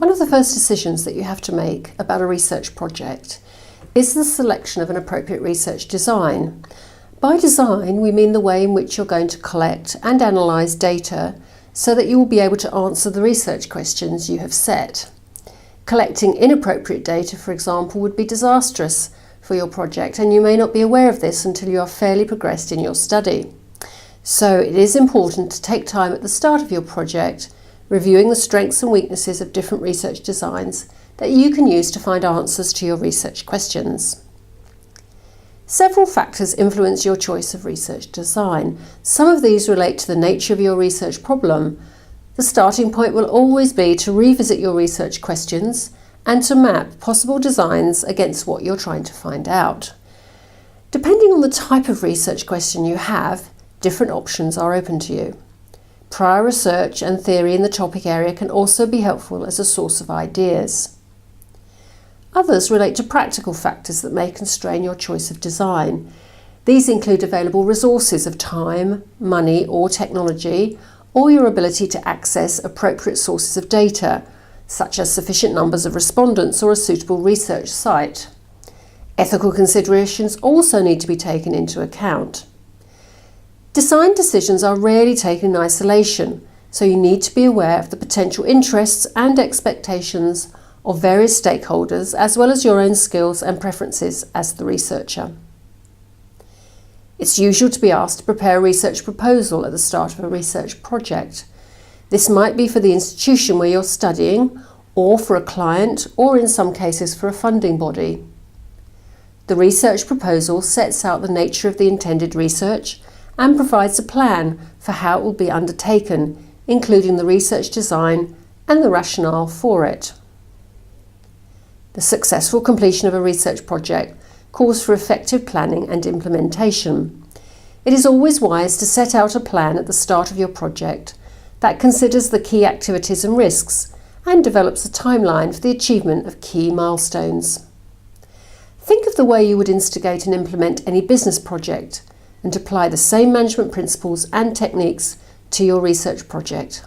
One of the first decisions that you have to make about a research project is the selection of an appropriate research design. By design, we mean the way in which you're going to collect and analyse data so that you will be able to answer the research questions you have set. Collecting inappropriate data, for example, would be disastrous for your project, and you may not be aware of this until you are fairly progressed in your study. So it is important to take time at the start of your project, reviewing the strengths and weaknesses of different research designs that you can use to find answers to your research questions. Several factors influence your choice of research design. Some of these relate to the nature of your research problem. The starting point will always be to revisit your research questions and to map possible designs against what you're trying to find out. Depending on the type of research question you have, different options are open to you. Prior research and theory in the topic area can also be helpful as a source of ideas. Others relate to practical factors that may constrain your choice of design. These include available resources of time, money or technology, or your ability to access appropriate sources of data, such as sufficient numbers of respondents or a suitable research site. Ethical considerations also need to be taken into account. Design decisions are rarely taken in isolation, so you need to be aware of the potential interests and expectations of various stakeholders, as well as your own skills and preferences as the researcher. It's usual to be asked to prepare a research proposal at the start of a research project. This might be for the institution where you're studying, or for a client, or in some cases for a funding body. The research proposal sets out the nature of the intended research and provides a plan for how it will be undertaken, including the research design and the rationale for it. The successful completion of a research project calls for effective planning and implementation. It is always wise to set out a plan at the start of your project that considers the key activities and risks and develops a timeline for the achievement of key milestones. Think of the way you would instigate and implement any business project and apply the same management principles and techniques to your research project.